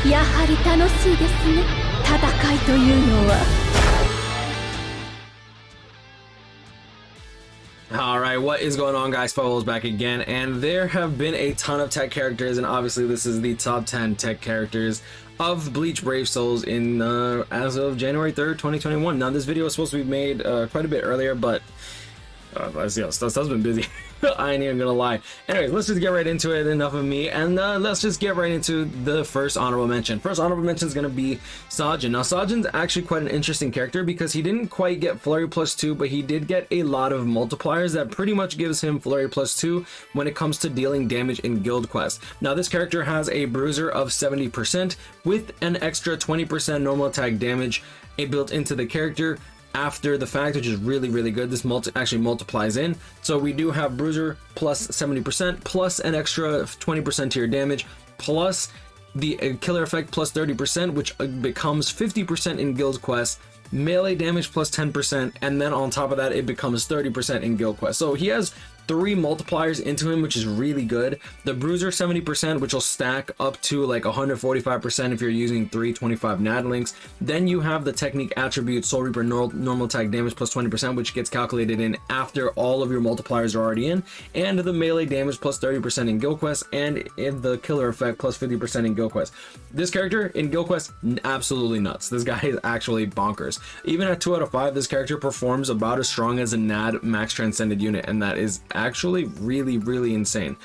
やはり楽しいですね、戦いというのは。Alright, what is going on, guys? Follow's back again, and there have been a ton of tech characters, and obviously this is the top 10 tech characters of Bleach Brave Souls in as of January 3rd, 2021. Now this video was supposed to be made quite a bit earlier, but stuff's been busy. I ain't even gonna lie. Anyways, let's just get right into it. Enough of me, and let's just get right into the first honorable mention. First honorable mention is gonna be Sajin. Now Sajin's actually quite an interesting character because he didn't quite get Flurry +2, but he did get a lot of multipliers that pretty much gives him Flurry +2 when it comes to dealing damage in guild quests. Now this character has a bruiser of 70% with an extra 20% normal attack damage built into the character after the fact, which is really good. This actually multiplies in, so we do have bruiser plus 70% plus an extra 20% to your damage plus the killer effect plus 30%, which becomes 50% in guild quests, melee damage plus 10%, and then on top of that it becomes 30% in guild quests. So he has 3 multipliers into him, which is really good. The bruiser 70%, which will stack up to like 145% if you're using 325 NAD links. Then you have the technique attribute Soul Reaper normal attack damage plus 20%, which gets calculated in after all of your multipliers are already in, and the melee damage plus 30% in guild quests, and in the killer effect plus 50% in guild quests. This character in guild quests, absolutely nuts. This guy is actually bonkers. Even at 2 out of 5, this character performs about as strong as a NAD max transcended unit, and that is actually really insane.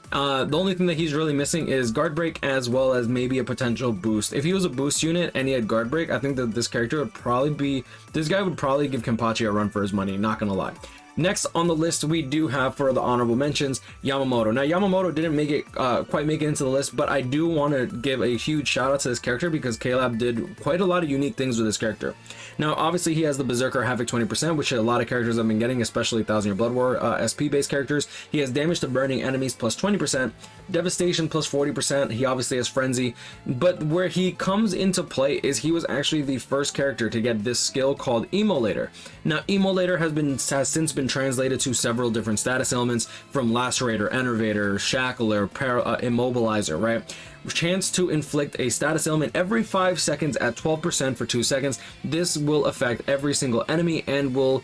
The only thing that he's really missing is guard break, as well as maybe a potential boost. If he was a boost unit and he had guard break, I think that this character would probably be, this guy would probably give Kenpachi a run for his money, not gonna lie. Next on the list, we do have, for the honorable mentions, Yamamoto. Now Yamamoto didn't make it quite make it into the list, but I do want to give a huge shout out to this character because K-Lab did quite a lot of unique things with this character. Now obviously he has the Berserker Havoc 20%, which a lot of characters have been getting, especially 1000 Year Blood War SP based characters. He has damage to burning enemies plus 20%, devastation plus 40%. He obviously has frenzy, but where he comes into play is he was actually the first character to get this skill called Immolator. Now Immolator has since been translated to several different status elements, from Lacerator, Enervator, Shackler, Immobilizer, right? Chance to inflict a status element every 5 seconds at 12% for 2 seconds. This will affect every single enemy and will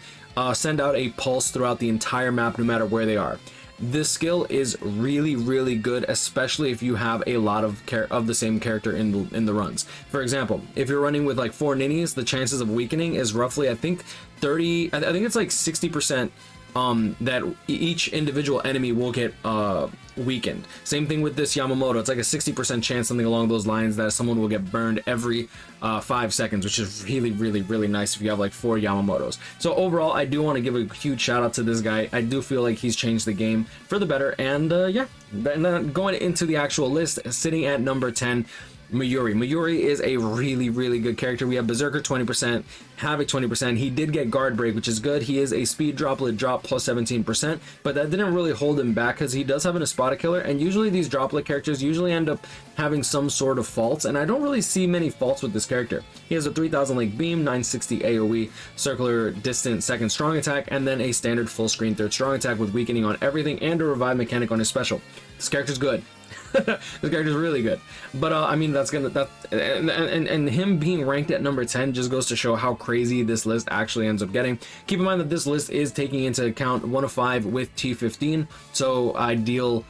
send out a pulse throughout the entire map no matter where they are. This skill is really good, especially if you have a lot of the same character in the runs. For example, if you're running with like 4 ninnies, the chances of weakening is roughly, I think 30, I think it's like 60% that each individual enemy will get weakened. Same thing with this Yamamoto. It's like a 60% chance, something along those lines, that someone will get burned every 5 seconds, which is really nice if you have like 4 Yamamotos. So overall, I do want to give a huge shout out to this guy. I do feel like he's changed the game for the better, and yeah. And then going into the actual list, sitting at number 10, MIURI. MIURI is a really good character. We have Berserker 20%, Havoc 20%. He did get guard break, which is good. He is a speed droplet drop plus 17%, but that didn't really hold him back because he does have an Espada Killer, and usually these droplet characters usually end up having some sort of faults, and I don't really see many faults with this character. He has a 3000 link beam, 960 AoE, circular distant second strong attack, and then a standard full screen third strong attack with weakening on everything and a revive mechanic on his special. This character's good. This character's really good, but I mean, and him being ranked at number 10 just goes to show how crazy this list actually ends up getting. Keep in mind that this list is taking into account 1 of 5 with T15, so ideal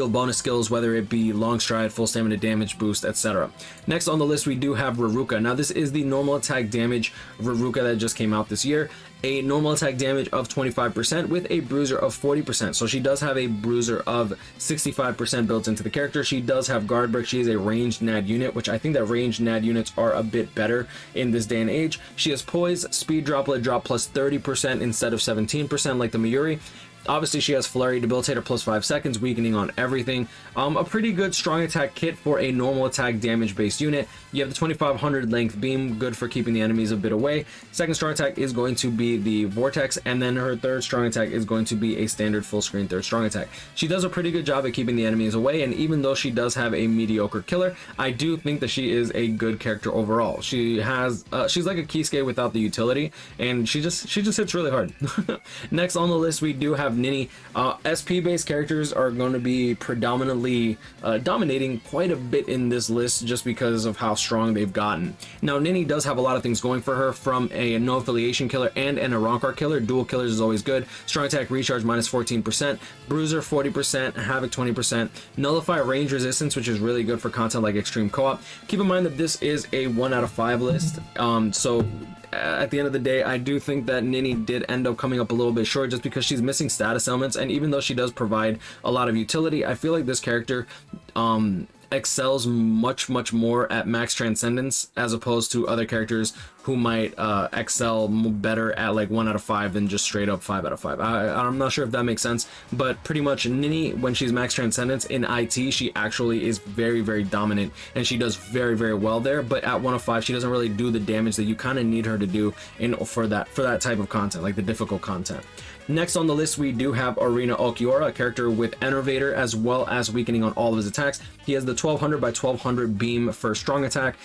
bonus skills, whether it be long stride, full stamina damage boost, etc. Next on the list, we do have Veruca. Now this is the normal attack damage Veruca that just came out this year. A normal attack damage of 25% with a bruiser of 40%. So she does have a bruiser of 65% built into the character. She does have guard break. She is a ranged NAD unit, which I think that ranged NAD units are a bit better in this day and age. She has poise, speed droplet drop plus 30% instead of 17% like the MIURI. Obviously, she has Flurry, Debilitator plus 5 seconds, weakening on everything. A pretty good strong attack kit for a normal attack damage based unit. You have the 2500 length beam, good for keeping the enemies a bit away. Second strong attack is going to be be the Vortex, and then her third strong attack is going to be a standard full screen third strong attack. She does a pretty good job at keeping the enemies away, and even though she does have a mediocre killer, I do think that she is a good character overall. She has she's like a Kisuke without the utility, and she just hits really hard. Next on the list we do have Ninny. SP based characters are going to be predominantly dominating quite a bit in this list just because of how strong they've gotten. Now Ninny does have a lot of things going for her, from a no affiliation killer and an Arankar killer. Dual killers is always good. Strong attack recharge minus 14%, bruiser 40%, havoc 20%, nullify range resistance, which is really good for content like extreme co-op. Keep in mind that this is a 1 out of 5 list, so at the end of the day, I do think that Ninny did end up coming up a little bit short just because she's missing status elements, and even though she does provide a lot of utility, I feel like this character excels much more at max transcendence as opposed to other characters who might excel better at like 1 out of 5 than just straight up 5 out of 5. I'm not sure if that makes sense, but pretty much Ninny, when she's max transcendence in IT, she actually is very dominant, and she does very well there, but at 1 of 5 she doesn't really do the damage that you kind of need her to do for that type of content, like the difficult content. Next on the list we do have Arenaokiora, a character with Enervator as well as weakening on all of his attacks. He has the 1200 by 1200 beam for strong attack.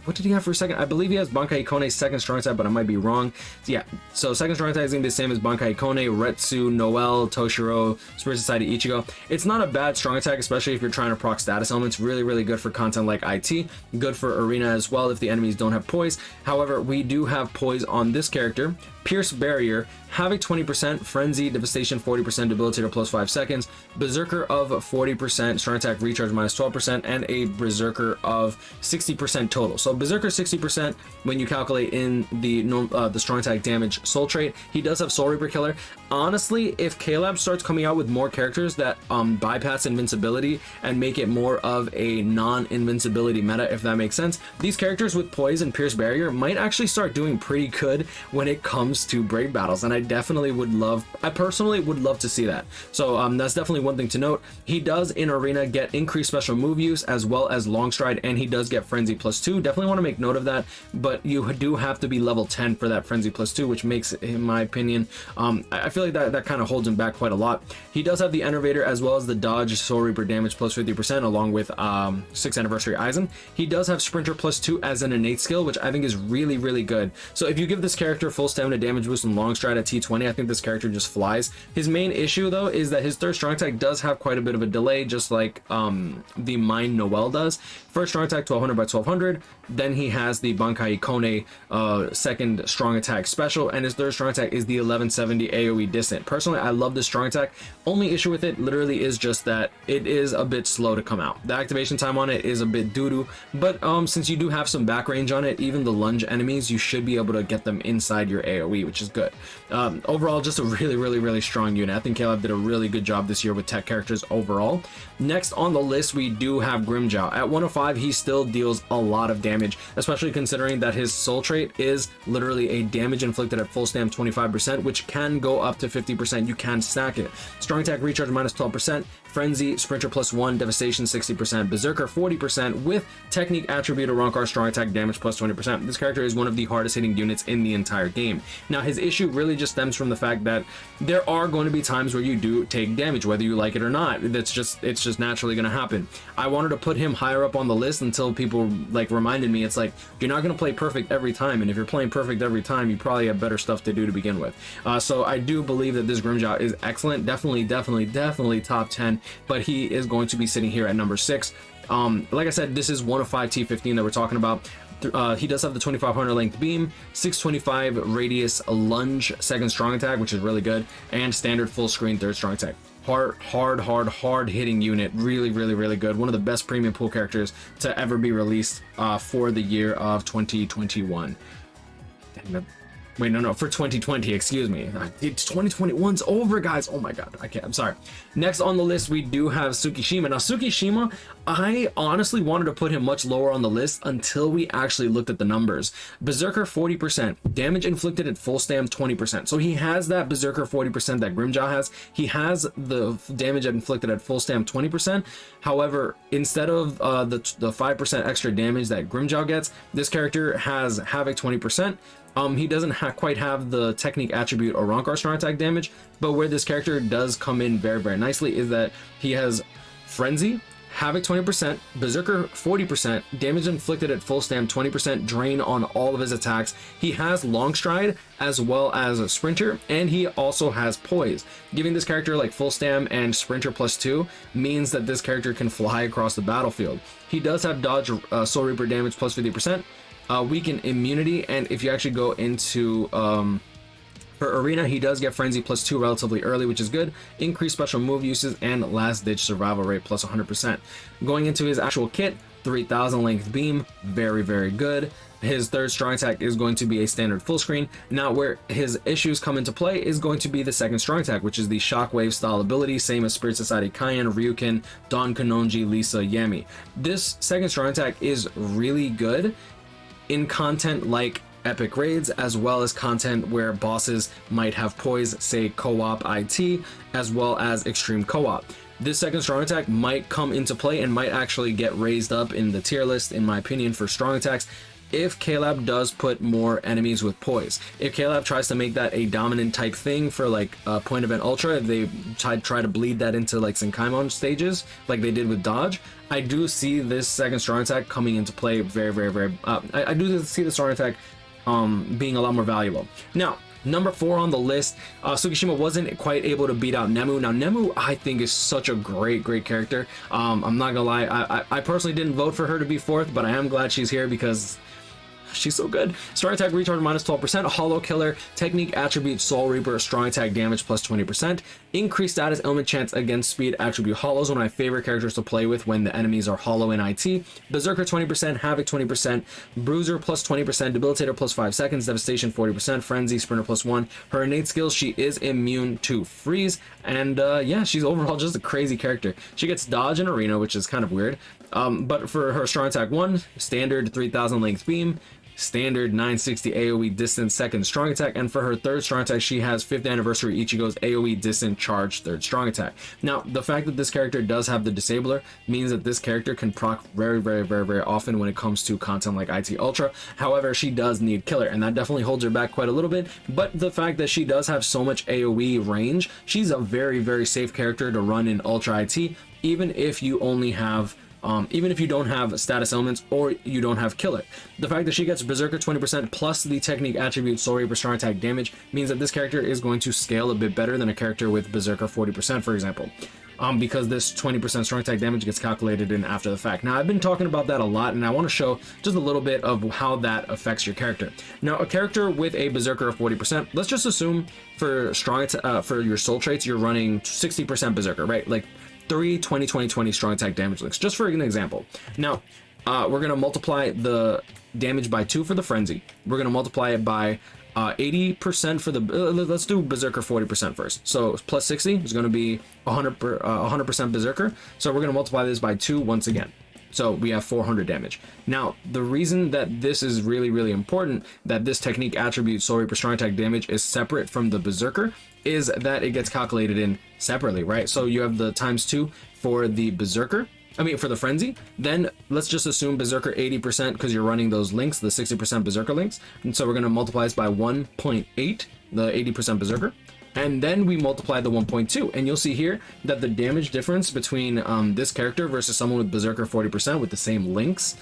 What did he have for a second? I believe he has Bankai Ikone's second strong attack, but I might be wrong. Yeah, so second strong attack is going to be the same as Bankai Ikone, Retsu, Noel, Toshiro, Spirit Society, Ichigo. It's not a bad strong attack, especially if you're trying to proc status elements. Really good for content like IT. Good for Arena as well if the enemies don't have poise. However, we do have poise on this character. Pierce Barrier, Havoc 20%, Frenzy, Devastation 40%, Debilitator plus 5 seconds, Berserker of 40%, Strong Attack Recharge minus 12%, and a Berserker of 60% total. So Berserker 60% when you calculate in the Strong Attack damage soul trait. He does have Soul Reaper Killer. Honestly, if K-Lab starts coming out with more characters that bypass invincibility and make it more of a non-invincibility meta, if that makes sense, these characters with Poise and Pierce Barrier might actually start doing pretty good when it comes to Brave Battles, and I personally would love to see that. So that's definitely one thing to note. He does in Arena get increased special move use as well as Long Stride, and he does get Frenzy plus 2. Definitely want to make note of that, but you do have to be level 10 for that Frenzy plus 2, which makes, in my opinion, I feel like that kind of holds him back quite a lot. He does have the Enervator as well as the Dodge Soul Reaper damage plus 50% along with 6th Anniversary Aizen. He does have Sprinter plus 2 as an innate skill, which I think is really good. So if you give this character full stamina damage boost and Long Stride at T20, I think this character just flies. His main issue though is that his third strong attack does have quite a bit of a delay, just like the Mine Noel does. First strong attack 1200 by 1200, then he has the Bankai Ikone second strong attack special, and his third strong attack is the 1170 AoE distant. Personally, I love this strong attack. Only issue with it literally is just that it is a bit slow to come out. The activation time on it is a bit doo-doo, but since you do have some back range on it, even the lunge enemies, you should be able to get them inside your AoE, which is good. Overall, just a really strong unit. I think Caleb did a really good job this year with tech characters overall. Next on the list, we do have Jiao. At 105, he still deals a lot of damage, especially considering that his soul trait is literally a damage inflicted at full stam 25%, which can go up to 50%. You can stack it. Strong attack recharge minus 12%, Frenzy, Sprinter plus 1, Devastation 60%, Berserker 40% with Technique Attribute Arankar strong attack damage plus 20%. This character is one of the hardest hitting units in the entire game. Now his issue really just stems from the fact that there are going to be times where you do take damage, whether you like it or not. It's just naturally going to happen. I wanted to put him higher up on the list until people like reminded me, it's like, you're not going to play perfect every time, and if you're playing perfect every time, you probably have better stuff to do to begin with. So I do believe that this Jiao is excellent, definitely top 10, but he is going to be sitting here at number 6. Like I said, this is 1 of 5 T15 that we're talking about. He does have the 2500 length beam, 625 radius lunge second strong attack, which is really good, and standard full screen third strong attack. Hard hitting unit. Really good. One of the best premium pool characters to ever be released for the year of 2021. Wait, no, for 2020, excuse me. 2021's over, guys. Oh my god, I'm sorry. Next on the list, we do have Tsukishima. Now, Tsukishima, I honestly wanted to put him much lower on the list until we actually looked at the numbers. Berserker 40%, damage inflicted at full stam 20%. So he has that Berserker 40% that Jiao has. He has the damage inflicted at full stam 20%. However, instead of the 5% extra damage that Jiao gets, this character has Havoc 20%. He doesn't quite have the technique attribute or Rankar strong attack damage, but where this character does come in very, very nicely is that he has Frenzy, Havoc 20%, Berserker 40%, damage inflicted at full stam 20%, drain on all of his attacks. He has Long Stride as well as a Sprinter, and he also has Poise. Giving this character like full stam and Sprinter +2 means that this character can fly across the battlefield. He does have Dodge, Soul Reaper damage +50%, weaken immunity, and if you actually go into for Arena, he does get Frenzy +2 relatively early, which is good. Increased special move uses and last ditch survival rate +100%. Going into his actual kit, 3000 length beam, very, very good. His third strong attack is going to be a standard full screen. Now, where his issues come into play is going to be the second strong attack, which is the Shockwave style ability, same as Spirit Society Cayenne, Ryukin, Don Kanonji, Lisa, Yami. This second strong attack is really good in content like epic raids, as well as content where bosses might have poise, say co-op IT, as well as extreme co-op. This second strong attack might come into play and might actually get raised up in the tier list, in my opinion, for strong attacks if KLab does put more enemies with poise. If KLab tries to make that a dominant type thing for like point event ultra, if they try to bleed that into like Senkaimon stages like they did with dodge, I do see this second strong attack coming into play very, very, very I do see the strong attack being a lot more valuable. Now, number 4 on the list, Tsukishima wasn't quite able to beat out Nemu. Now, Nemu, I think, is such a great character. I'm not gonna lie, I personally didn't vote for her to be 4th, but I am glad she's here because she's so good. Strong attack recharge -12%, hollow killer, technique attribute Soul Reaper, strong attack damage +20%, increased status element chance against speed attribute hollows, one of my favorite characters to play with when the enemies are hollow in IT, Berserker 20%, Havoc 20%, Bruiser +20%, Debilitator +5 seconds, Devastation 40%, Frenzy, Sprinter +1. Her innate skills, she is immune to freeze, and yeah, she's overall just a crazy character. She gets dodge in Arena, which is kind of weird, but for her strong attack 1, standard 3000 length beam, standard 960 AoE distance second strong attack, and for her third strong attack she has 5th anniversary Ichigo's AoE distant charge third strong attack. Now, the fact that this character does have the disabler means that this character can proc very, very, very, very often when it comes to content like IT Ultra. However, she does need killer, and that definitely holds her back quite a little bit, but the fact that she does have so much AoE range, she's a very, very safe character to run in Ultra IT, even if you only have even if you don't have status elements or you don't have killer. The fact that she gets Berserker 20% plus the technique attribute Soul Reaper strong attack damage means that this character is going to scale a bit better than a character with Berserker 40%, for example. Because this 20% strong attack damage gets calculated in after the fact. Now, I've been talking about that a lot, and I want to show just a little bit of how that affects your character. Now, a character with a Berserker of 40%, let's just assume for for your soul traits, you're running 60% Berserker, right? Like 3 20 strong attack damage links, just for an example. Now, we're going to multiply the damage by 2 for the frenzy. We're going to multiply it by 80% for the let's do Berserker 40% first. So plus 60 is going to be 100% Berserker. So we're going to multiply this by 2 once again. So we have 400 damage. Now, the reason that this is really, really important, that this technique attribute Soul Reaper strong attack damage is separate from the Berserker, is that it gets calculated in separately, right? So you have the ×2 for the Berserker, for the Frenzy. Then let's just assume Berserker 80% because you're running those links, the 60% Berserker links. And so we're going to multiply this by 1.8, the 80% Berserker. And then we multiply the 1.2, and you'll see here that the damage difference between this character versus someone with Berserker 40% with the same links,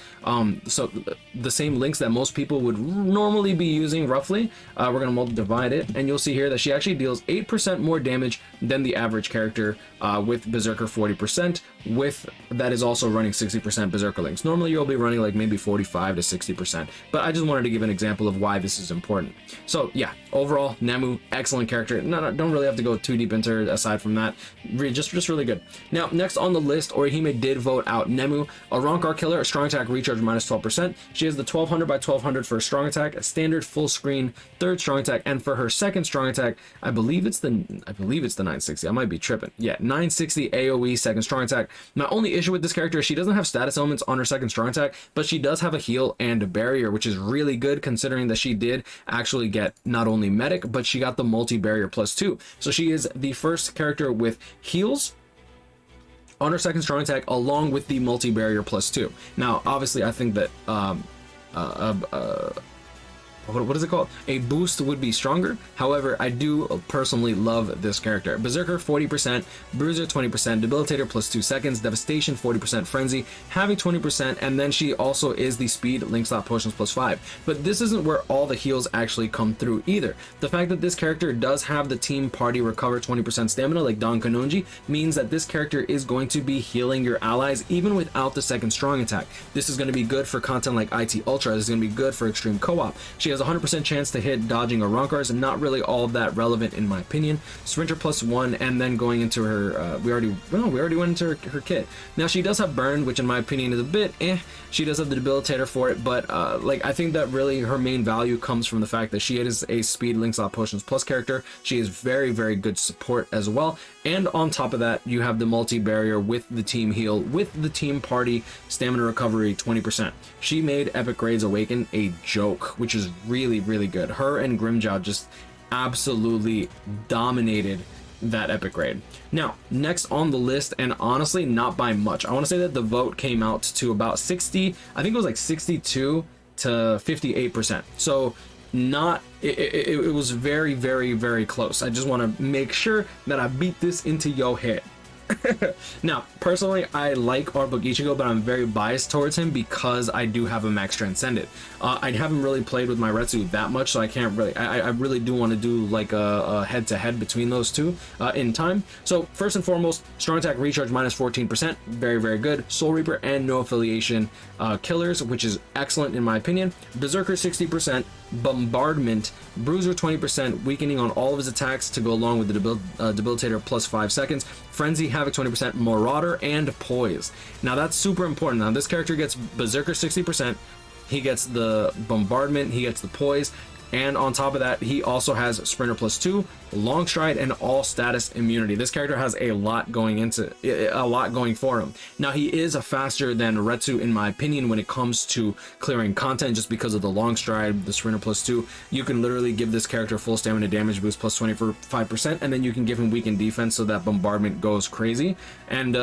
so the same links that most people would normally be using roughly, we're going to divide it, and you'll see here that she actually deals 8% more damage than the average character with Berserker 40%, with that is also running 60% Berserker links. Normally you'll be running like maybe 45 to 60%, but I just wanted to give an example of why this is important. So yeah, overall, Nemu, excellent character. Don't really have to go too deep into her aside from that. Just really good. Now, next on the list, Orihime did vote out Nemu, a Rankar killer, a strong attack recharge -12%. She has the 1200 by 1200 for a strong attack, a standard full screen third strong attack, and for her second strong attack, I believe it's the 960. I might be tripping. Yeah, 960 AoE second strong attack. My only issue with this character is she doesn't have status elements on her second strong attack, but she does have a heal and a barrier, which is really good considering that she did actually get not only medic, but she got the multi-barrier +2. So she is the first character with heals on her second strong attack along with the multi-barrier +2. Now, obviously, I think that what is it called? A boost would be stronger. However, I do personally love this character. Berserker 40%, Bruiser 20%, Debilitator plus 2 seconds, Devastation 40%, Frenzy, Havoc 20%, and then she also is the Speed, Link Slap Potions plus 5. But this isn't where all the heals actually come through either. The fact that this character does have the Team Party Recover 20% stamina like Don Kanonji means that this character is going to be healing your allies even without the second strong attack. This is going to be good for content like IT Ultra. This is going to be good for Extreme Co-op. She has a 100% chance to hit dodging or Ronkars, and not really all of that relevant in my opinion. Sprinter plus 1, and then going into her, we already went into her kit. Now she does have Burn, which in my opinion is a bit She does have the Debilitator for it, but like I think that really her main value comes from the fact that she is a Speed, Link Slap Potions plus character. She is very, very good support as well, and on top of that you have the multi-barrier with the team heal, with the team party stamina recovery 20%. She made Epic Grades Awaken a joke, which is really, really good. Her and Grimjaw just absolutely dominated that epic grade. Now, next on the list, and honestly not by much, I want to say that the vote came out to about 60, I think it was like 62 to 58%. So not, it was very, very, very close. I just want to make sure that I beat this into your head. Now, personally, I like our book Ichigo, but I'm very biased towards him because I do have a Max Transcended. I haven't really played with my Retsu that much, so I can't really, I really do want to do like a head-to-head between those two in time. So first and foremost, strong attack recharge minus 14%, very, very good. Soul Reaper and no affiliation killers, which is excellent in my opinion. Berserker 60%, bombardment, Bruiser 20%, weakening on all of his attacks to go along with the debilitator plus 5 seconds, Frenzy, Havoc 20%, Marauder, and Poise. Now that's super important. Now this character gets Berserker 60%, he gets the bombardment, he gets the poise, and on top of that he also has Sprinter plus 2, long stride, and all status immunity. This character has a lot going for him. Now he is faster than Retsu in my opinion when it comes to clearing content, just because of the long stride, the Sprinter plus 2. You can literally give this character full stamina damage boost plus 25%, and then you can give him weakened defense so that bombardment goes crazy. And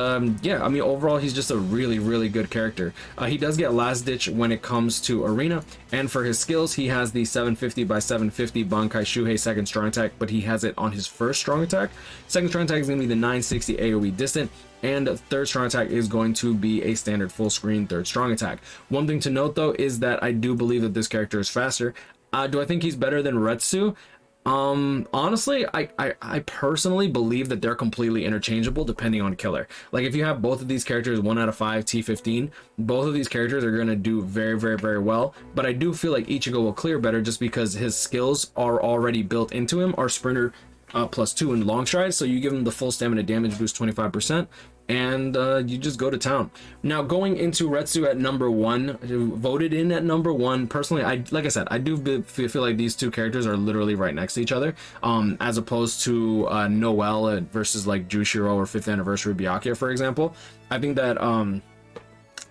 yeah, I mean overall he's just a really, really good character. He does get last ditch when it comes to arena, and for his skills he has the 750 by 750 Bankai Shuhei second strong attack, but he has it on his first strong attack. Second strong attack is going to be the 960 AoE distant, and third strong attack is going to be a standard full screen third strong attack. One thing to note though is that I do believe that this character is faster. Do I think he's better than Retsu? Honestly, I personally believe that they're completely interchangeable depending on killer. Like if you have both of these characters 1 out of 5 T15, both of these characters are going to do very, very, very well. But I do feel like Ichigo will clear better just because his skills are already built into him. Our Sprinter plus 2 and long stride, so you give him the full stamina damage boost 25%, and you just go to town. Now going into Retsu at number 1, voted in at number 1. Personally, like I said, I do feel like these two characters are literally right next to each other, as opposed to Noelle versus like Jushiro or 5th anniversary Byakuya, for example. I think that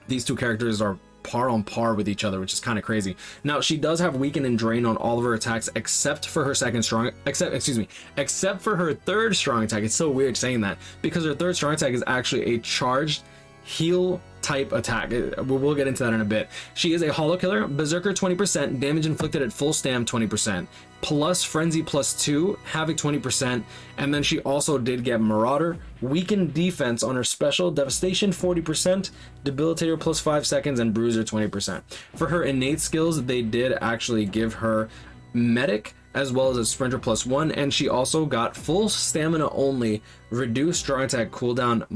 these two characters are par on par with each other, which is kind of crazy. Now she does have weaken and drain on all of her attacks except for her except for her third strong attack. It's so weird saying that because her third strong attack is actually a charged heal type attack. We'll get into that in a bit. She is a hollow killer. Berserker 20%, damage inflicted at full stam 20%, plus Frenzy plus 2, Havoc 20%, and then she also did get Marauder, weakened defense on her special, Devastation 40%, Debilitator plus 5 seconds, and Bruiser 20%. For her innate skills, they did actually give her Medic as well as a Sprinter plus 1, and she also got full stamina only, reduced strong attack cooldown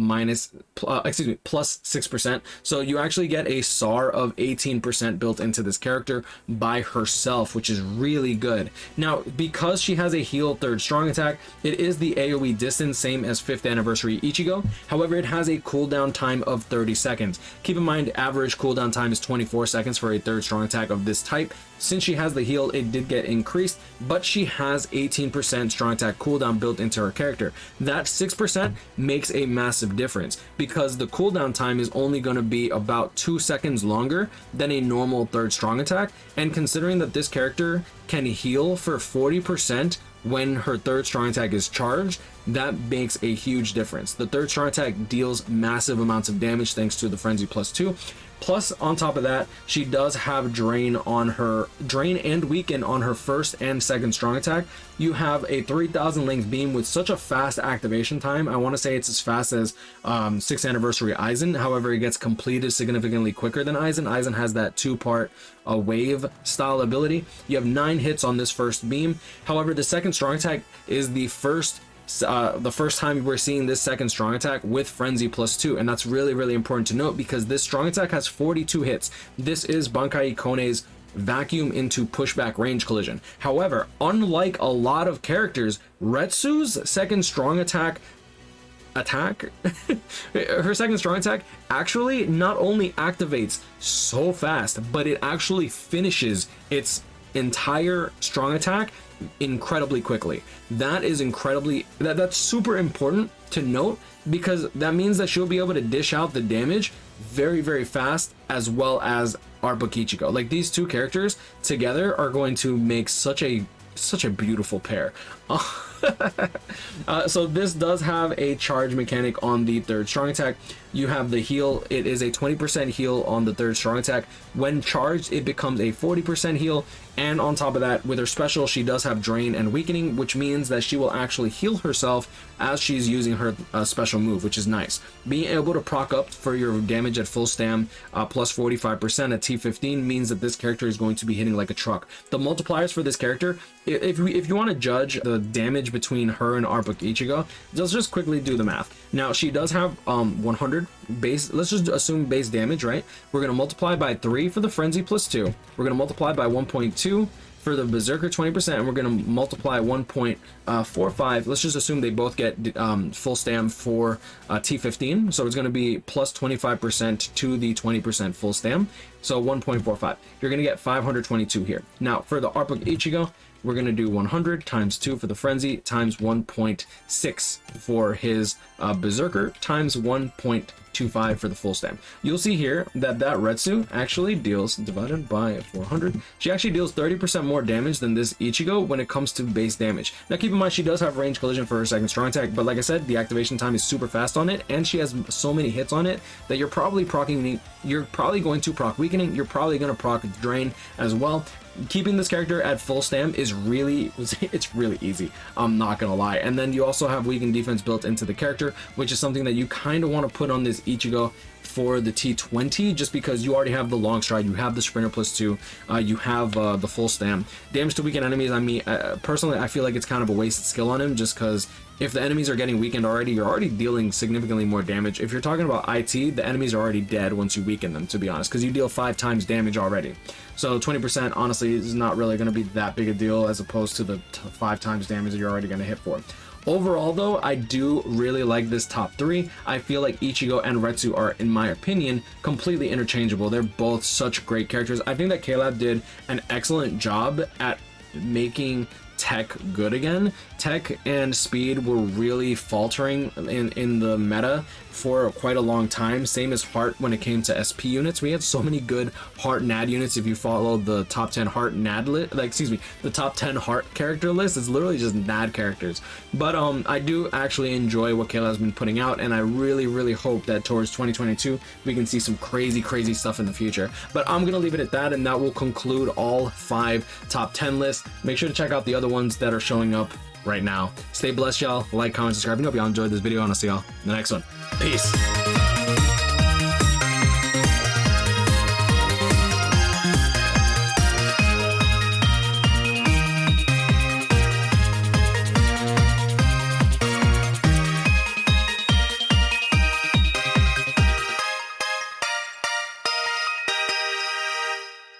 plus 6%. So you actually get a SAR of 18% built into this character by herself, which is really good. Now because she has a heal third strong attack, it is the AoE distance, same as 5th anniversary Ichigo. However, it has a cooldown time of 30 seconds. Keep in mind, average cooldown time is 24 seconds for a third strong attack of this type. Since she has the heal, it did get increased, but she has 18% strong attack cooldown built into her character. That 6% makes a massive difference because the cooldown time is only going to be about 2 seconds longer than a normal third strong attack, and considering that this character can heal for 40% when her third strong attack is charged, that makes a huge difference. The third strong attack deals massive amounts of damage thanks to the Frenzy plus 2. Plus, on top of that, she does have drain and weaken on her first and second strong attack. You have a 3000 length beam with such a fast activation time. I want to say it's as fast as 6th anniversary Aizen. However, it gets completed significantly quicker than Aizen. Aizen has that 2-part wave style ability. You have 9 hits on this first beam. However, the second strong attack is the first time we're seeing this second strong attack with frenzy +2, and that's really important to note because this strong attack has 42 hits. This is Bankai Kone's vacuum into pushback range collision. However, unlike a lot of characters, Retsu's second strong attack her second strong attack actually not only activates so fast, but it actually finishes its entire strong attack incredibly quickly. That is that's super important to note, because that means that she'll be able to dish out the damage very fast, as well as our Ichigo. Like, these two characters together are going to make such a beautiful pair. So this does have a charge mechanic on the third strong attack. You have the heal. It is a 20% heal on the third strong attack. When charged, it becomes a 40% heal. And on top of that, with her special, she does have drain and weakening, which means that she will actually heal herself as she's using her special move, which is nice. Being able to proc up for your damage at full stam plus 45% at T15 means that this character is going to be hitting like a truck. The multipliers for this character, if you want to judge the damage between her and our Ichigo, let's just quickly do the math. Now, she does have 100 base, let's just assume base damage, right? We're going to multiply by 3 for the frenzy +2. We're going to multiply by 1.2 for the berserker 20%, and we're going to multiply 1.45. Let's just assume they both get full stam for T15, so it's going to be plus 25% to the 20% full stam, so 1.45. You're going to get 522 here. Now, for the ARP Ichigo, we're going to do 100 times 2 for the frenzy times 1.6 for his berserker times 1.25 for the full stam. You'll see here that Retsu actually deals, divided by 400, she actually deals 30% more damage than this Ichigo when it comes to base damage. Now, keep in mind, she does have range collision for her second strong attack, but like I said, the activation time is super fast on it, and she has so many hits on it that you're probably going to proc weakening, you're probably going to proc drain as well. Keeping this character at full stam is really easy, I'm not gonna lie. And then you also have weakened defense built into the character, which is something that you kind of want to put on this Ichigo for the T20, just because you already have the long stride, you have the sprinter +2, you have the full stam. Damage to weakened enemies, I mean, personally I feel like it's kind of a wasted skill on him, just because if the enemies are getting weakened already, you're already dealing significantly more damage. If you're talking about IT, the enemies are already dead once you weaken them, to be honest, because you deal 5 times damage already. So 20% honestly is not really going to be that big a deal, as opposed to the 5 times damage that you're already going to hit for. Overall though, I do really like this top 3. I feel like Ichigo and Retsu are, in my opinion, completely interchangeable. They're both such great characters. I think that K-Lab did an excellent job at making tech good again. Tech and speed were really faltering in the meta for quite a long time. Same as heart when it came to SP units. We had so many good heart NAD units. If you follow the top 10 heart NAD list, the top 10 heart character list, it's literally just NAD characters. But I do actually enjoy what Kayla has been putting out, and I really hope that towards 2022 we can see some crazy stuff in the future. But I'm gonna leave it at that, and that will conclude all 5 top 10 lists. Make sure to check out the other ones that are showing up right now. Stay blessed, y'all. Like, comment, subscribe. I hope y'all enjoyed this video, and I'll see y'all in the next one. Peace.